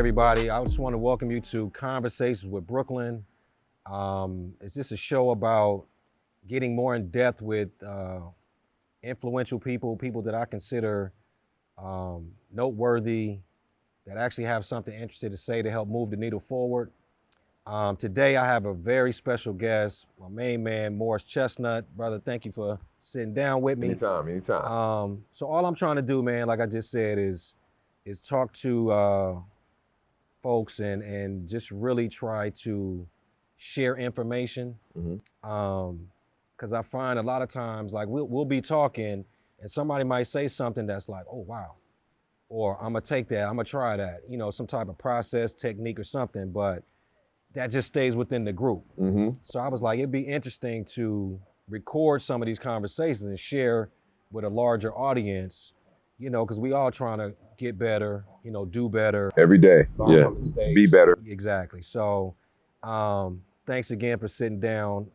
everybody. I just want to welcome you to Conversations with Mclinn. It's just a show about getting more in depth with influential people that I consider noteworthy, that actually have something interesting to say to help move the needle forward. Today I have a very special guest, my main man, Morris Chestnut. Brother, thank you for sitting down with me. Anytime. So all I'm trying to do, man, like I just said, is talk to folks and just really try to share information. Because I find a lot of times, like we'll be talking and somebody might say something that's like, oh, wow. Or I'm gonna take that, I'm gonna try that, some type of process, technique or something, but that just stays within the group. So I was like, it'd be interesting to record some of these conversations and share with a larger audience, because we all trying to get better, do better. Every day, learn from mistakes. Be better. Exactly. So thanks again for sitting down.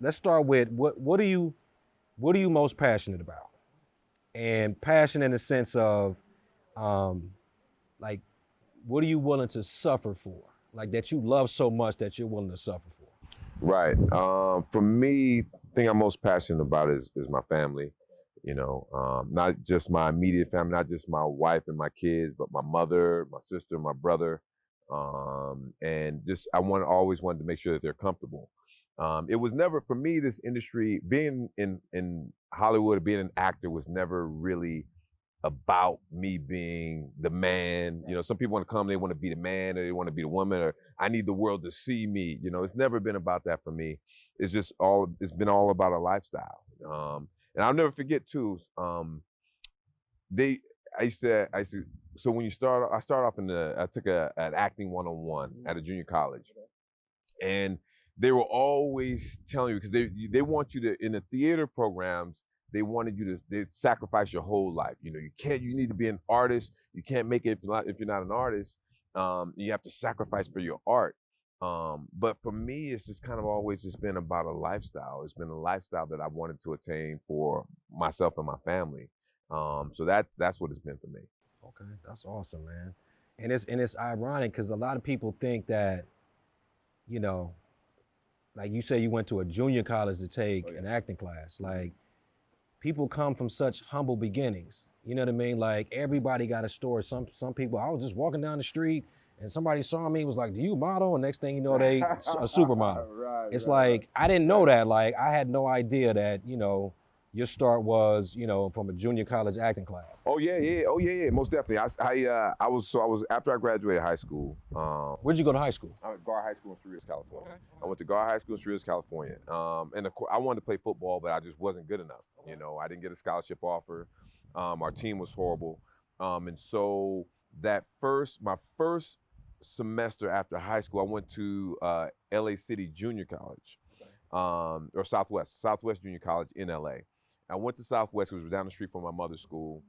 Let's start with what are you most passionate about? And passion in the sense of like, what are you willing to suffer for? Like that you love so much that you're willing to suffer for? Right. For me, the thing I'm most passionate about is my family. Not just my immediate family, not just my wife and my kids, but my mother, my sister, my brother, and just always wanted to make sure that they're comfortable. It was never, for me, this industry, being in Hollywood, being an actor was never really about me being the man. Some people want to come, they want to be the man, or they want to be the woman, or I need the world to see me. It's never been about that for me. It's been all about a lifestyle. And I'll never forget too, I used to, so when I started off I took an acting 101 at a junior college. And they were always telling you, because they want you to, in the theater programs, they wanted you to sacrifice your whole life. You need to be an artist. You can't make it if you're not an artist. You have to sacrifice for your art. But for me, it's just kind of always just been about a lifestyle. It's been a lifestyle that I wanted to attain for myself and my family. So that's what it's been for me. Okay, that's awesome, man. And it's ironic because a lot of people think that, like you say, you went to a junior college to take an acting class. Like, people come from such humble beginnings. You know what I mean? Like, everybody got a story. Some people, I was just walking down the street and somebody saw me, was like, do you model? And next thing you know, they a supermodel. It's like, I didn't know that. Like, I had no idea that, your start was, from a junior college acting class. Oh yeah, most definitely. I was after I graduated high school. Where'd you go to high school? I went to Gar High School in Cerritos, California. Okay. I went to Gar High School in Cerritos, California. And of course, I wanted to play football, but I just wasn't good enough. I didn't get a scholarship offer. Our team was horrible. And so my first semester after high school, I went to LA City Junior College, or Southwest Junior College in LA. I went to Southwest, which was down the street from my mother's school.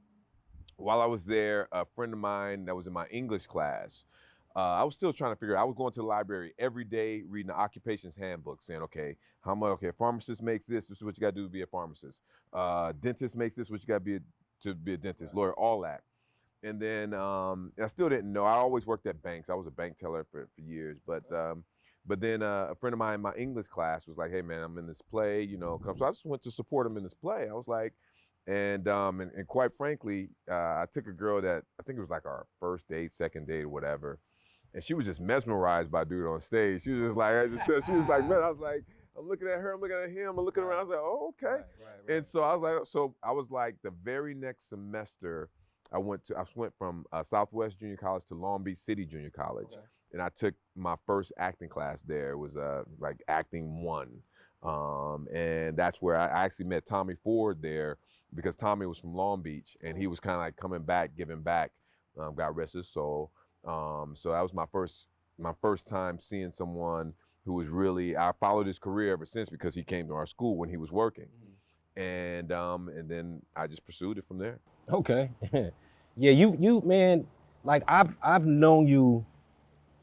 While I was there, a friend of mine that was in my English class, I was still trying to figure out, I was going to the library every day reading the occupations handbook saying, okay, a pharmacist makes this is what you gotta do to be a pharmacist. Dentist makes this, what you gotta to be a dentist, lawyer, all that. And then I still didn't know. I always worked at banks. I was a bank teller for years, but then a friend of mine in my English class was like, hey man, I'm in this play, come. So I just went to support him in this play. I was like, and quite frankly, I took a girl that, I think it was like our first date, second date or whatever. And she was just mesmerized by dude on stage. She was just like, she was like, man, I was like, I'm looking at her, I'm looking at him, I'm looking around. I was like, oh, okay. Right. And so I was like, the very next semester, I went from Southwest Junior College to Long Beach City Junior College. Okay. And I took my first acting class there. It was like acting 1. And that's where I actually met Tommy Ford there, because Tommy was from Long Beach and he was kind of like coming back, giving back, God rest his soul. So that was my first time seeing someone who was really, I followed his career ever since because he came to our school when he was working. And then I just pursued it from there. Okay. Yeah, you man, like I've known you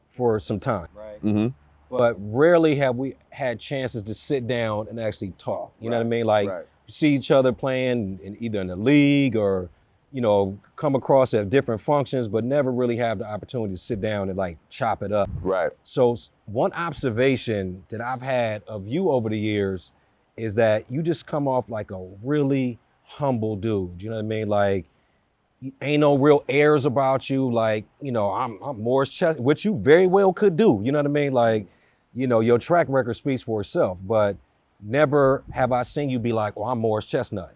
for some time, right? But rarely have we had chances to sit down and actually talk. You know what I mean? Like, you see each other playing either in the league or come across at different functions, but never really have the opportunity to sit down and like chop it up. Right. So one observation that I've had of you over the years is that you just come off like a really humble dude. You know what I mean? Like, ain't no real airs about you. Like, I'm Morris Chestnut, which you very well could do. You know what I mean? Like, your track record speaks for itself, but never have I seen you be like, oh, I'm Morris Chestnut.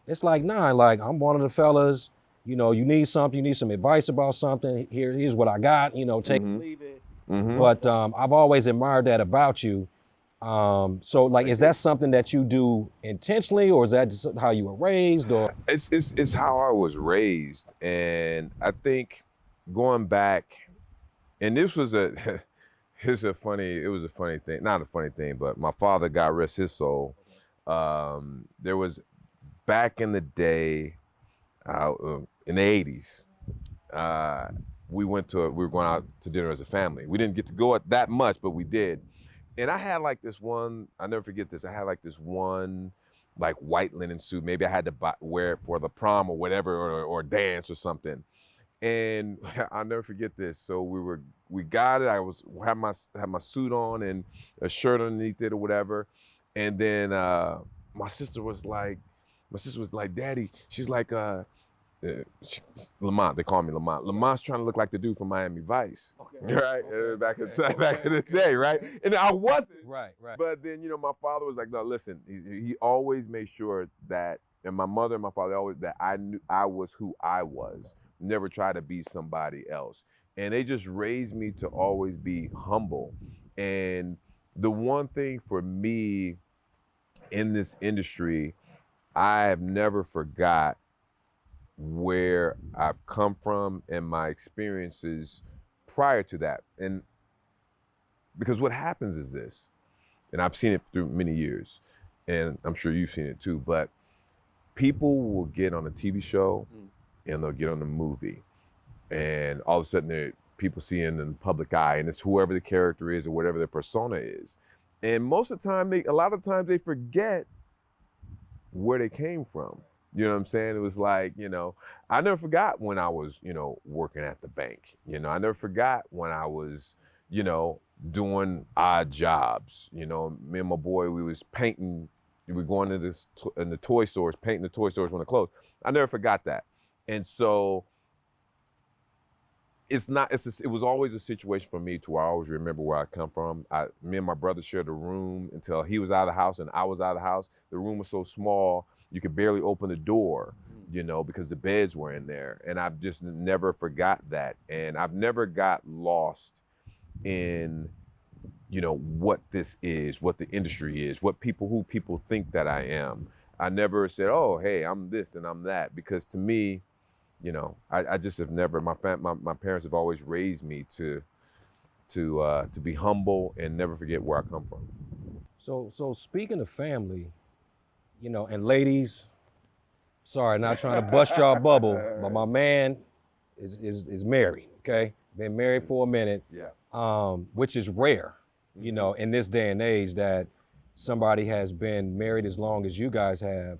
It's like, nah, like I'm one of the fellas, you need something, you need some advice about something. Here's what I got, take it, leave it. But I've always admired that about you. So like, is that something that you do intentionally, or is that just how you were raised, or? It's how I was raised, and I think going back, and this was it was a funny thing, not a funny thing, but my father, God rest his soul, there was back in the day, in the 80s, we were going out to dinner as a family. We didn't get to go at that much, but we did. And I had like this one, I never forget this, I had like this one like white linen suit. Maybe I had to wear it for the prom or whatever, or dance or something. And I'll never forget this. So we got it. I had my suit on and a shirt underneath it or whatever. And then my sister was like, Daddy, she's like, Lamont, they call me Lamont. Lamont's trying to look like the dude from Miami Vice, right? Back in the day, right? And I wasn't, Right. But then my father was like, no, listen. He always made sure that, and my mother and my father always, that I knew I was who I was. Never try to be somebody else, and they just raised me to always be humble. And the one thing for me in this industry, I have never forgot where I've come from and my experiences prior to that. And because what happens is this, and I've seen it through many years, and I'm sure you've seen it too, but people will get on a TV show and they'll get on a movie, and all of a sudden people see in the public eye, and it's whoever the character is or whatever their persona is. And most of the time, a lot of times they forget where they came from. You know what I'm saying? It was like, I never forgot when I was, working at the bank. I never forgot when I was, doing odd jobs. Me and my boy, we was painting. We were going in the toy stores, painting the toy stores when they closed. I never forgot that. And so it was always a situation for me to where I always remember where I come from. Me and my brother shared a room until he was out of the house and I was out of the house. The room was so small, you could barely open the door, because the beds were in there. And I've just never forgot that. And I've never got lost in, what this is, what the industry is, who people think that I am. I never said, oh, hey, I'm this and I'm that, because to me, I just have never. My parents have always raised me to be humble and never forget where I come from. So speaking of family, and ladies, sorry, not trying to bust y'all bubble, but my man is married. Okay, been married for a minute. Yeah. Which is rare, in this day and age, that somebody has been married as long as you guys have,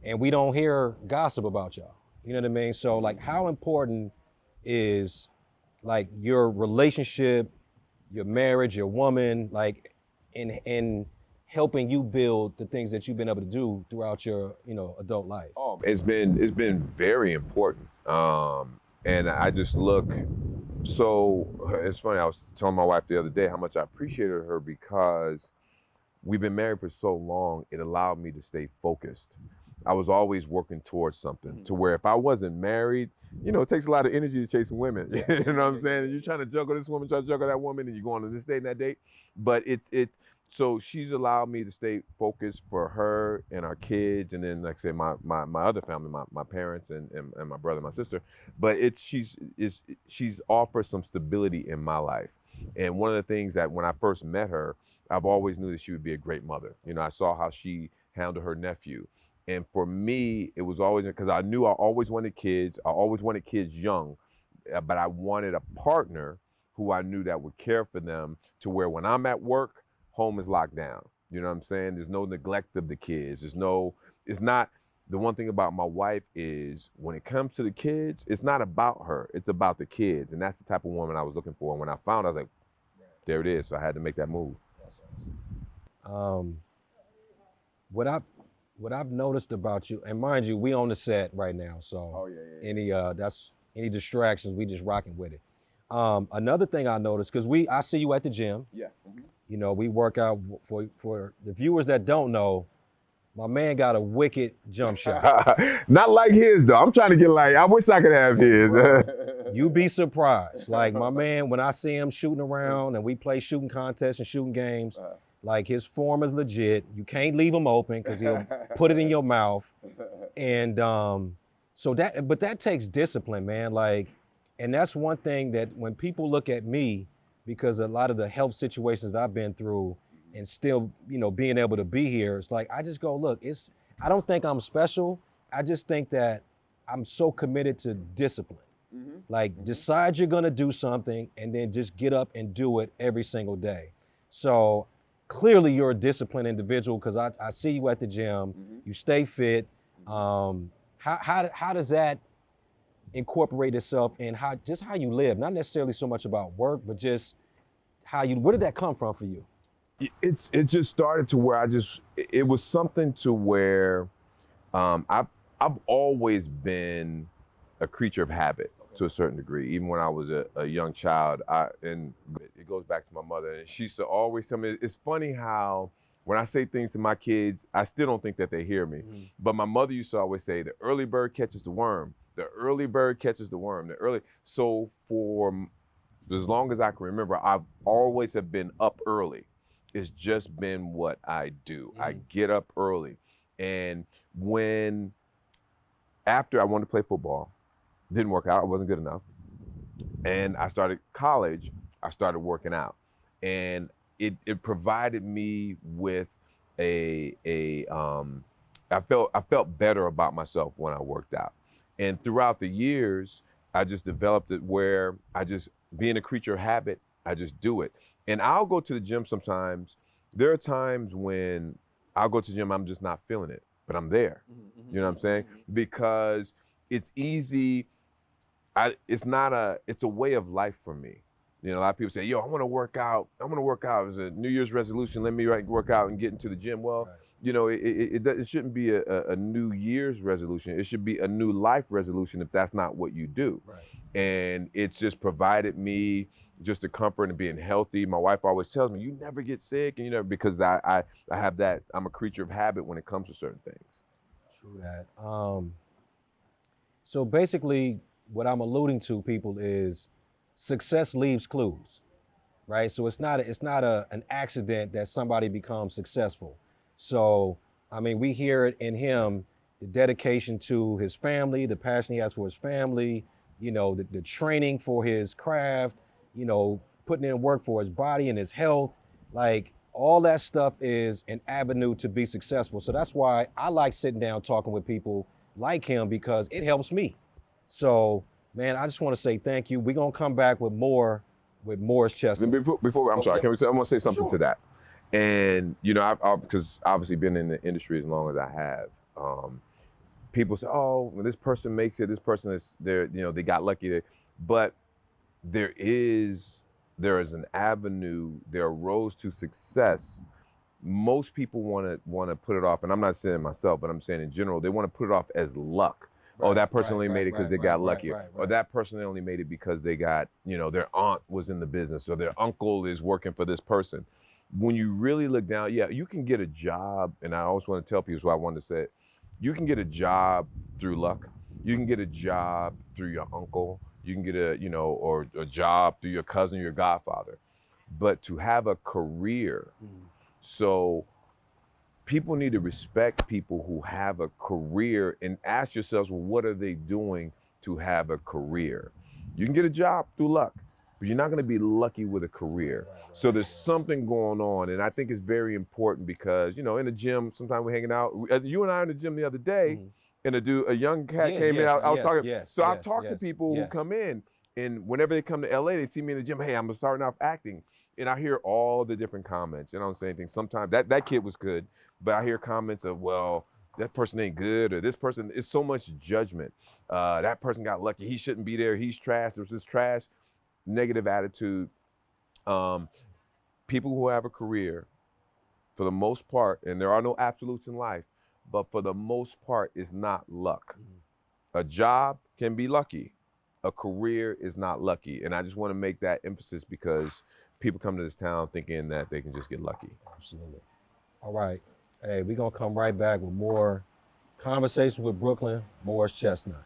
and we don't hear gossip about y'all. You know what I mean? So like, how important is like your relationship, your marriage, your woman, like in helping you build the things that you've been able to do throughout your, adult life? Oh, it's been very important. And I just look, so it's funny, I was telling my wife the other day how much I appreciated her, because we've been married for so long, it allowed me to stay focused. I was always working towards something, to where if I wasn't married, it takes a lot of energy to chase women. You know what I'm saying? And you're trying to juggle this woman, trying to juggle that woman, and you're going on this date and that date. But so she's allowed me to stay focused for her and our kids, and then, like I said, my other family, my parents and my brother and my sister. But she's offered some stability in my life. And one of the things that when I first met her, I've always knew that she would be a great mother. I saw how she handled her nephew. And for me, it was always, because I knew I always wanted kids. I always wanted kids young, but I wanted a partner who I knew that would care for them, to where when I'm at work, home is locked down. You know what I'm saying? There's no neglect of the kids. It's not the one thing about my wife is when it comes to the kids, it's not about her, it's about the kids. And that's the type of woman I was looking for. And when I found, I was like, there it is. So I had to make that move. That's awesome. What I've noticed about you, and mind you, we on the set right now, so any distractions, we just rocking with it. Another thing I noticed, because I see you at the gym. Yeah. You know, we work out for the viewers that don't know. My man got a wicked jump shot. Not like his though. I'm trying to get I wish I could have his. You be surprised. Like my man, when I see him shooting around and we play shooting contests and shooting games, like his form is legit. You can't leave him open because he'll put it in your mouth. And but that takes discipline, man. Like, and that's one thing that when people look at me, because a lot of the health situations that I've been through and still, being able to be here, it's like, I just go, look, I don't think I'm special. I just think that I'm so committed to discipline. Like, decide you're gonna do something and then just get up and do it every single day. So clearly you're a disciplined individual because I see you at the gym, you stay fit. How does that incorporate itself in how you live? Not necessarily so much about work, but just where did that come from for you? It just started to where it was something to where I've always been a creature of habit to a certain degree. Even when I was a young child, and it goes back to my mother, and she used to always tell me, it's funny how when I say things to my kids, I still don't think that they hear me. But my mother used to always say, the early bird catches the worm. The early bird catches the worm. So for as long as I can remember, I've always have been up early. It's just been what I do. I get up early. And after I wanted to play football, didn't work out, I wasn't good enough. And I started college, I started working out. And it provided me with I felt better about myself when I worked out. And throughout the years, I just developed it where being a creature of habit, I just do it. And I'll go to the gym sometimes. There are times when I'll go to the gym, I'm just not feeling it, but I'm there. You know what I'm saying? Because it's easy. It's a way of life for me. A lot of people say, yo, I want to work out. It's a New Year's resolution. Let me work out and get into the gym. Well, it shouldn't be a New Year's resolution. It should be a new life resolution if that's not what you do. Right. And it's just provided me just the comfort and being healthy. My wife always tells me, you never get sick, and because I have that. I'm a creature of habit when it comes to certain things. True that. So basically, what I'm alluding to, people, is success leaves clues, right? So it's not an accident that somebody becomes successful. So, I mean, we hear it in him, the dedication to his family, the passion he has for his family, the training for his craft, putting in work for his body and his health. Like, all that stuff is an avenue to be successful. So that's why I like sitting down talking with people like him, because it helps me. So, man, I just want to say thank you. We're going to come back with more with Morris Chestnut. Before I'm sorry, I want to say something to that. And, I've because obviously been in the industry as long as I have. People say, oh, when this person makes it, this person is there, they got lucky. But there is an avenue, there are roads to success. Most people want to put it off, and I'm not saying myself, but I'm saying in general, they want to put it off as luck. Right, that person only made it because they got lucky. Or that person only made it because they got, their aunt was in the business, or their uncle is working for this person. When you really look down, you can get a job, and I always want to tell people, so I wanted to say it, you can get a job through luck. You can get a job through your uncle. You can get or a job through your cousin, your godfather. But to have a career, so people need to respect people who have a career and ask yourselves, well, what are they doing to have a career? You can get a job through luck, but you're not going to be lucky with a career. So there's something going on, and I think it's very important because, in the gym, sometimes we're hanging out. You and I were in the gym the other day, and a young cat came in. I was talking. I talk to people who come in, and whenever they come to LA, they see me in the gym. Hey, I'm starting off acting, and I hear all the different comments. I don't say anything. Sometimes that kid was good, but I hear comments of, well, that person ain't good, or this person, it's so much judgment. That person got lucky. He shouldn't be there. He's trash. There's this trash, negative attitude. People who have a career, for the most part, and there are no absolutes in life, but for the most part, is not luck. A job can be lucky. A career is not lucky. And I just want to make that emphasis because people come to this town thinking that they can just get lucky. Absolutely. All right. Hey, we're going to come right back with more conversation with Brooklyn, Morris Chestnut.